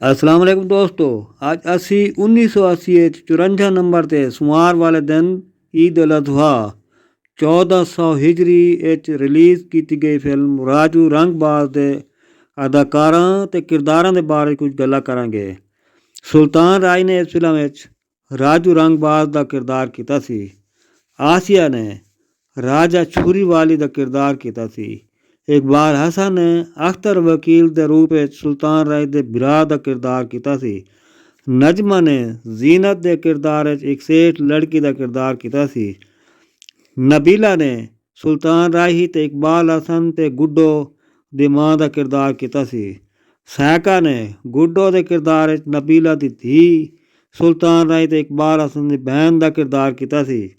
अस्सलाम वालेकुम दोस्तों। ਅੱਜ ਅਸੀਂ 1980 ਵਿੱਚ 54 ਨੰਬਰ ਤੇ ਸੋਮਵਾਰ ਵਾਲੇ ਦਿਨ ਈਦ ਉਲ ਅਜ਼ਹਾ 1400 ਹਿਜਰੀ ਵਿੱਚ ਰਿਲੀਜ਼ ਕੀਤੀ ਗਈ ਫਿਲਮ ਰਾਜੂ ਰੰਗਬਾਜ਼ ਦੇ ਅਦਾਕਾਰਾਂ ਤੇ ਕਿਰਦਾਰਾਂ ਦੇ ਬਾਰੇ ਕੁਝ ਗੱਲਾਂ ਕਰਾਂਗੇ। ਸੁਲਤਾਨ ਰਾਜ ਨੇ ਇਸ ਫਿਲਮ ਵਿੱਚ ਰਾਜੂ ਰੰਗਬਾਜ਼ ਦਾ ਕਿਰਦਾਰ ਕੀਤਾ ਸੀ। ਆਸੀਆ ਨੇ ਰਾਜਾ ਛੁਰੀ ਵਾਲੀ ਦਾ ਕਿਰਦਾਰ ਕੀਤਾ ਸੀ। ਇਕਬਾਲ ਹਸਨ ਨੇ ਅਖਤਰ ਵਕੀਲ ਦੇ ਰੂਪ ਵਿੱਚ ਸੁਲਤਾਨ ਰਾਜ ਦੇ ਭਰਾ ਦਾ ਕਿਰਦਾਰ ਕੀਤਾ ਸੀ। ਨਜਮਾ ਨੇ ਜ਼ੀਨਤ ਦੇ ਕਿਰਦਾਰ ਵਿੱਚ ਇੱਕ ਸੇਠ ਲੜਕੀ ਦਾ ਕਿਰਦਾਰ ਕੀਤਾ ਸੀ। ਨਬੀਲਾ ਨੇ ਸੁਲਤਾਨ ਰਾਹੀ ਤੇ ਇਕਬਾਲ ਹਸਨ ਤੇ ਗੁੱਡੋ ਦੀ ਮਾਂ ਦਾ ਕਿਰਦਾਰ ਕੀਤਾ ਸੀ। ਸੈਕਾ ਨੇ ਗੁੱਡੋ ਦੇ ਕਿਰਦਾਰ ਵਿੱਚ ਨਬੀਲਾ ਦੀ ਧੀ, ਸੁਲਤਾਨ ਰਾਹੀ ਤੇ ਇਕਬਾਲ ਹਸਨ ਦੀ ਭੈਣ ਦਾ ਕਿਰਦਾਰ ਕੀਤਾ ਸੀ।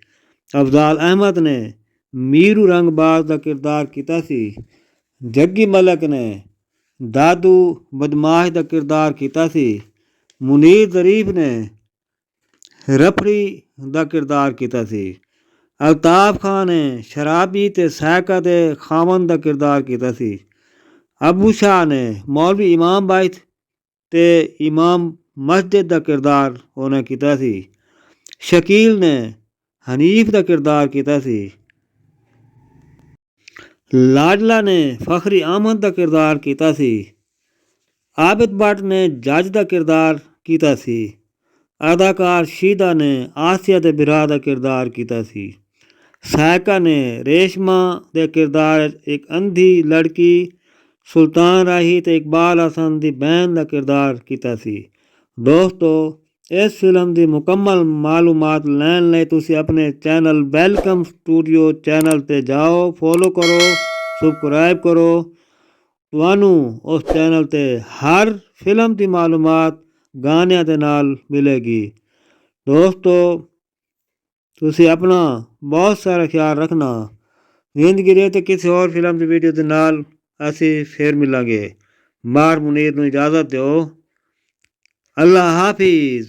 ਅਫਜ਼ਾਲ ਅਹਿਮਦ ਨੇ ਮੀਰੂ ਰੰਗਬਾਜ਼ ਦਾ ਕਿਰਦਾਰ ਕੀਤਾ ਸੀ। ਜੱਗੀ ਮਲਕ ਨੇ ਦਾਦੂ ਬਦਮਾਸ਼ ਦਾ ਕਿਰਦਾਰ ਕੀਤਾ ਸੀ। ਮੁਨੀਰ ਜ਼ਰੀਫ ਨੇ ਰਫੜੀ ਦਾ ਕਿਰਦਾਰ ਕੀਤਾ ਸੀ। ਅਲਤਾਫ ਖਾਨ ਨੇ ਸ਼ਰਾਬੀ ਤੇ ਸੈਕਾ ਦੇ ਖਾਵਨ ਦਾ ਕਿਰਦਾਰ ਕੀਤਾ ਸੀ। ਅਬੂ ਸ਼ਾਹ ਨੇ ਮੌਲਵੀ ਇਮਾਮ ਬਾਈਤ ਤੇ ਇਮਾਮ ਮਸਜਿਦ ਦਾ ਕਿਰਦਾਰ ਉਹਨੇ ਕੀਤਾ ਸੀ। ਸ਼ਕੀਲ ਨੇ ਹਨੀਫ ਦਾ ਕਿਰਦਾਰ ਕੀਤਾ ਸੀ। ਲਾਡਲਾ ਨੇ ਫਖਰੀ ਅਹਿਮਦ ਦਾ ਕਿਰਦਾਰ ਕੀਤਾ ਸੀ। ਆਬਿਦ ਭੱਟ ਨੇ ਜੱਜ ਦਾ ਕਿਰਦਾਰ ਕੀਤਾ ਸੀ। ਅਦਾਕਾਰ ਸ਼ੀਦਾ ਨੇ ਆਸੀਆ ਦੇ ਭਰਾ ਦਾ ਕਿਰਦਾਰ ਕੀਤਾ ਸੀ। ਸੈਕਾ ਨੇ ਰੇਸ਼ਮਾ ਦੇ ਕਿਰਦਾਰ ਇੱਕ ਅੰਧੀ ਲੜਕੀ, ਸੁਲਤਾਨ ਰਾਹੀ ਤੇ ਇਕਬਾਲ ਹਸਨ ਦੀ ਭੈਣ ਦਾ ਕਿਰਦਾਰ ਕੀਤਾ ਸੀ। ਦੋਸਤੋ, ਇਸ ਫਿਲਮ ਦੀ ਮੁਕੰਮਲ ਮਾਲੂਮਾਤ ਲੈਣ ਲਈ ਤੁਸੀਂ ਆਪਣੇ ਚੈਨਲ ਵੈਲਕਮ ਸਟੂਡੀਓ ਚੈਨਲ 'ਤੇ ਜਾਓ, ਫੋਲੋ ਕਰੋ, ਸਬਸਕ੍ਰਾਈਬ ਕਰੋ। ਤੁਹਾਨੂੰ ਉਸ ਚੈਨਲ 'ਤੇ ਹਰ ਫਿਲਮ ਦੀ ਮਾਲੂਮਾਤ ਗਾਣਿਆਂ ਦੇ ਨਾਲ ਮਿਲੇਗੀ। ਦੋਸਤੋ, ਤੁਸੀਂ ਆਪਣਾ ਬਹੁਤ ਸਾਰਾ ਖਿਆਲ ਰੱਖਣਾ। ਜ਼ਿੰਦਗੀ ਦੇ ਤੇ ਕਿਸੇ ਹੋਰ ਫਿਲਮ ਦੀ ਵੀਡੀਓ ਦੇ ਨਾਲ ਅਸੀਂ ਫੇਰ ਮਿਲਾਂਗੇ। ਮਾਰ ਮੁਨੀਰ ਨੂੰ ਇਜਾਜ਼ਤ ਦਿਓ। ਅੱਲਾ ਹਾਫਿਜ਼।